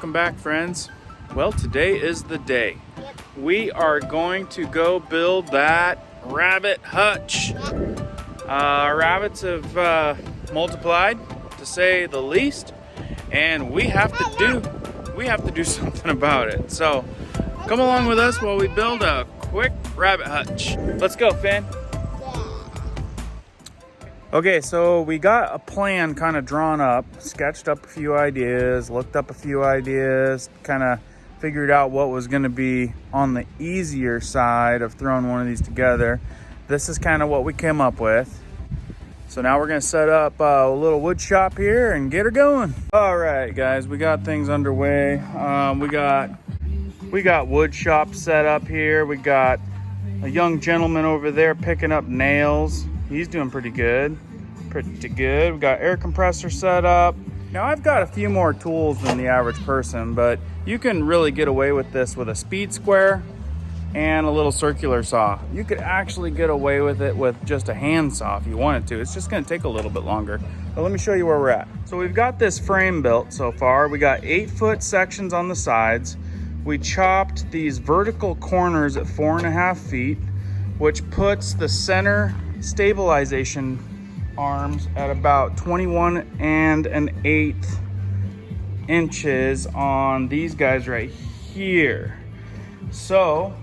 welcome back, friends. Well, today is the day. We are going to go build that rabbit hutch. Rabbits have multiplied, to say the least, and we have to do something about it. So come along with us while we build a quick rabbit hutch. Let's go, Finn. Okay, so we got a plan kind of drawn up, sketched up a few ideas, looked up a few ideas, kind of figured out what was going to be on the easier side of throwing one of these together. This is kind of what we came up with. So now we're going to set up a little wood shop here and get her going. All right, guys, we got things underway. We got wood shop set up here. We got a young gentleman over there picking up nails. He's doing pretty good. We got air compressor set up. Now I've got a few more tools than the average person, but you can really get away with this with a speed square and a little circular saw. You could actually get away with it with just a hand saw if you wanted to. It's just gonna take a little bit longer. But let me show you where we're at. So we've got this frame built so far. We got 8-foot sections on the sides. We chopped these vertical corners at 4.5 feet, which puts the center stabilization arms at about 21 1/8 inches on these guys right here. So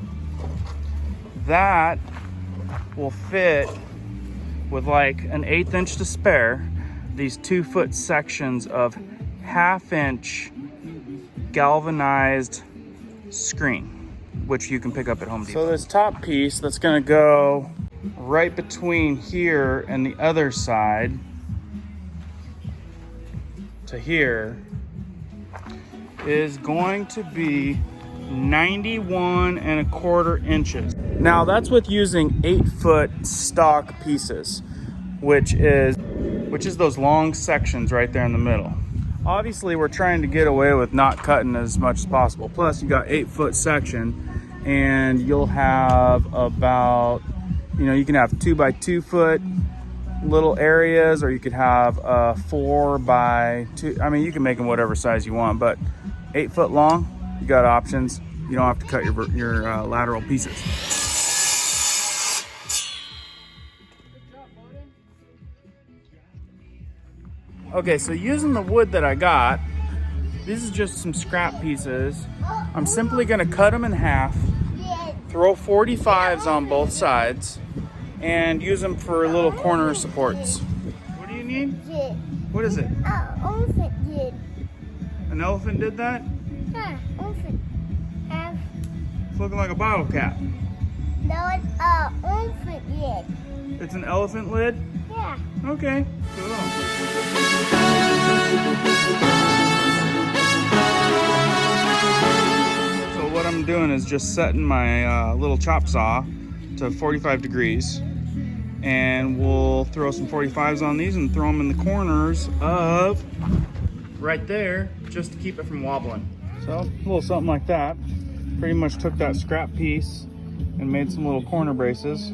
that will fit with like an 1/8 inch to spare, these 2-foot sections of 1/2 inch galvanized screen, which you can pick up at Home Depot. So this top piece that's gonna go right between here and the other side to here is going to be 91 1/4 inches. Now that's with using 8-foot stock pieces, which is those long sections right there in the middle. Obviously we're trying to get away with not cutting as much as possible. Plus you got 8-foot section, and you'll have about, you can have 2x2 foot little areas, or you could have 4x2. I mean, you can make them whatever size you want, but 8 foot long, you got options. You don't have to cut your lateral pieces. Okay, so using the wood that I got, this is just some scrap pieces. I'm simply gonna cut them in half, throw 45s on both sides, and use them for little corner supports. What do you need? What is it? Elephant did. An elephant did that? Yeah, elephant. It's looking like a bottle cap. No, it's elephant did. It's an elephant lid? Yeah. Okay, cool. So what I'm doing is just setting my little chop saw to 45 degrees, and we'll throw some 45s on these and throw them in the corners of right there just to keep it from wobbling. So a little something like that. Pretty much took that scrap piece and made some little corner braces.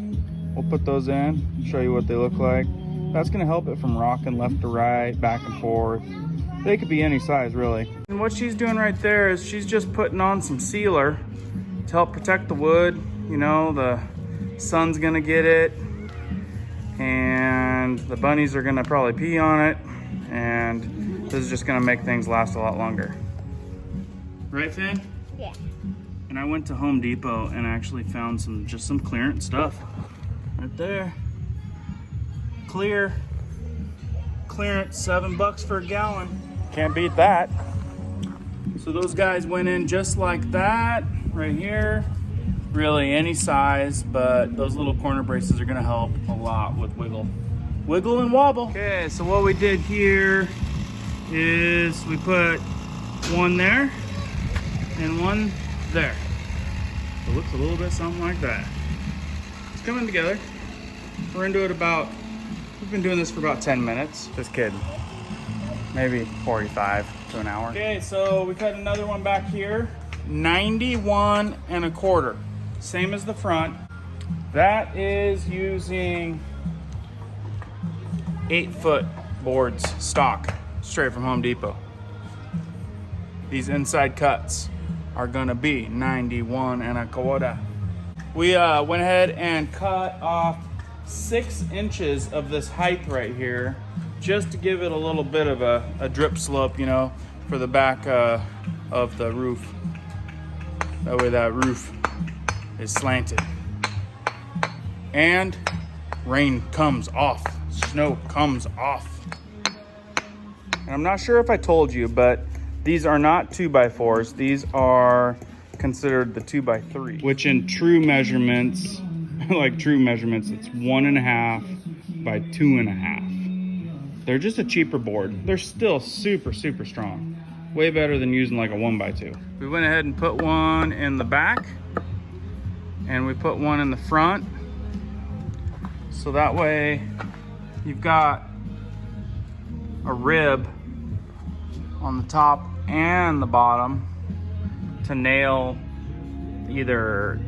We'll put those in, show you what they look like. That's gonna help it from rocking left to right, back and forth. They could be any size really. And what she's doing right there is she's just putting on some sealer to help protect the wood. The sun's gonna get it, and the bunnies are gonna probably pee on it, and this is just gonna make things last a lot longer. Right, Finn? Yeah. And I went to Home Depot and actually found some clearance stuff. Right there. Clearance, $7 for a gallon. Can't beat that. So those guys went in just like that, right here. Really any size, but those little corner braces are gonna help a lot with wiggle and wobble. Okay, so what we did here is we put one there and one there. It looks a little bit something like that. It's coming together. We're into it we've been doing this for about 10 minutes. Just kidding. Maybe 45 to an hour. Okay, so we cut another one back here. 91 1/4. Same as the front. That is using 8-foot boards, stock, straight from Home Depot. these inside cuts are gonna be 91 1/4. We went ahead and cut off 6 inches of this height right here, just to give it a little bit of a drip slope, you know, for the back of the roof. That way that roof is slanted. And rain comes off, snow comes off. And I'm not sure if I told you, but these are not 2x4s. These are considered the 2x3, which in true measurements, like true measurements, it's 1.5 by 2.5. They're just a cheaper board. They're still super, super strong. Way better than using like a 1x2. We went ahead and put one in the back, and we put one in the front. So that way you've got a rib on the top and the bottom to nail either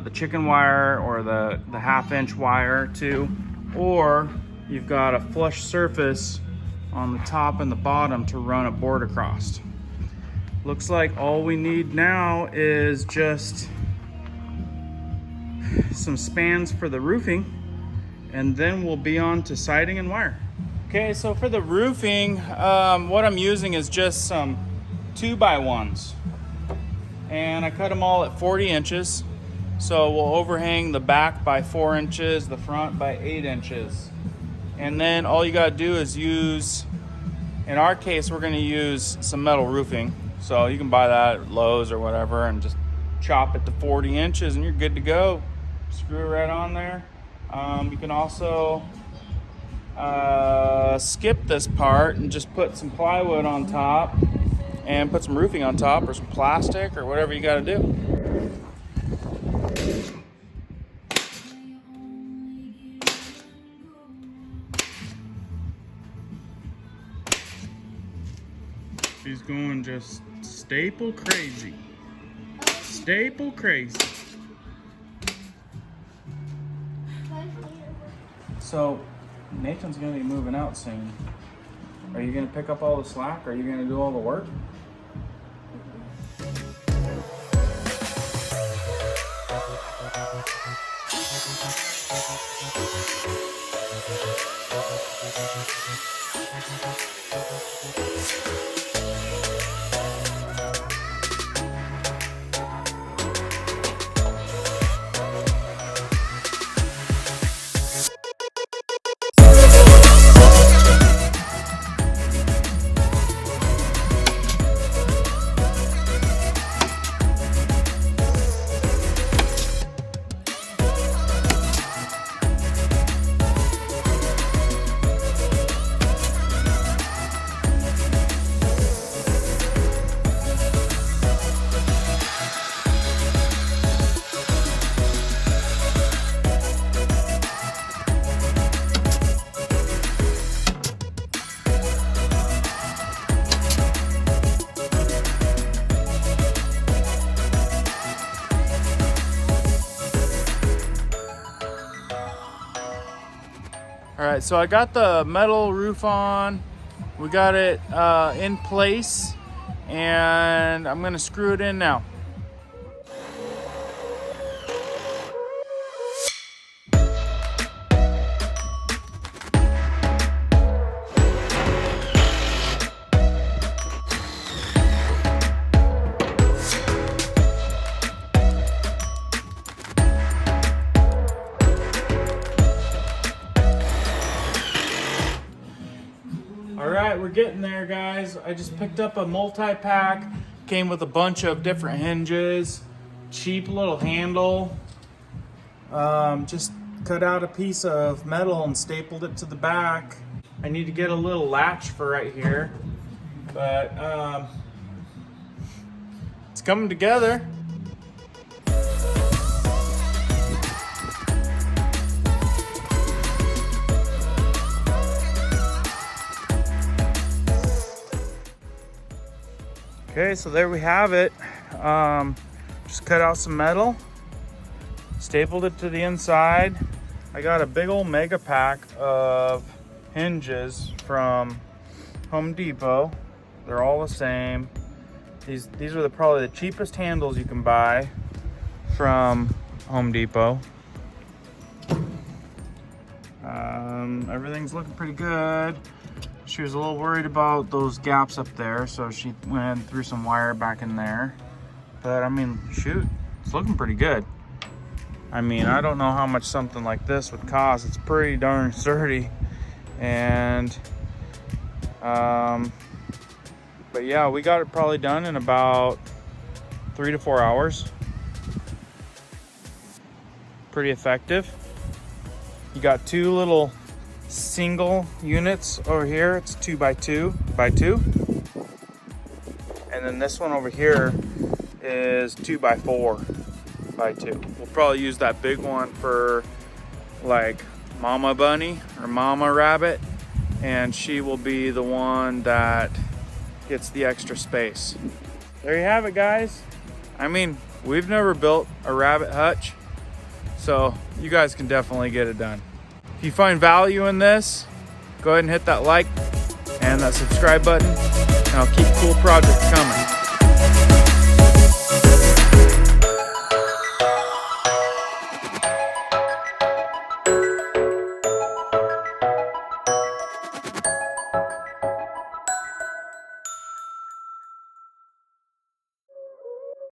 the chicken wire or the 1/2 inch wire to, or you've got a flush surface on the top and the bottom to run a board across. Looks like all we need now is just some spans for the roofing, and then we'll be on to siding and wire. Okay, so for the roofing, what I'm using is just some 2x1s. And I cut them all at 40 inches. So we'll overhang the back by 4 inches, the front by 8 inches. And then all you gotta do is use, in our case, we're gonna use some metal roofing. So you can buy that at Lowe's or whatever and just chop it to 40 inches and you're good to go. Screw it right on there. You can also skip this part and just put some plywood on top and put some roofing on top, or some plastic, or whatever you got to do. She's going just staple crazy. Staple crazy. So Nathan's gonna be moving out soon. Are you gonna pick up all the slack? Or are you gonna do all the work? All right, so I got the metal roof on. We got it in place, and I'm gonna screw it in now. All right, we're getting there, guys. I just picked up a multi-pack. Came with a bunch of different hinges, cheap little handle. Just cut out a piece of metal and stapled it to the back. I need to get a little latch for right here, but it's coming together. Okay, so there we have it. Just cut out some metal, stapled it to the inside. I got a big old mega pack of hinges from Home Depot. They're all the same. These are probably the cheapest handles you can buy from Home Depot. Everything's looking pretty good. She was a little worried about those gaps up there, so she went and threw some wire back in there. But I mean, shoot, it's looking pretty good. I mean, I don't know how much something like this would cost. It's pretty darn sturdy. And but yeah, we got it probably done in about 3 to 4 hours. Pretty effective. You got two little single units over here. It's 2 by 2 by 2, and then this one over here is 2 by 4 by 2. We'll probably use that big one for like Mama Bunny or Mama Rabbit, and she will be the one that gets the extra space. There you have it, guys. I mean, we've never built a rabbit hutch, so you guys can definitely get it done. If you find value in this, go ahead and hit that like and that subscribe button, and I'll keep cool projects coming.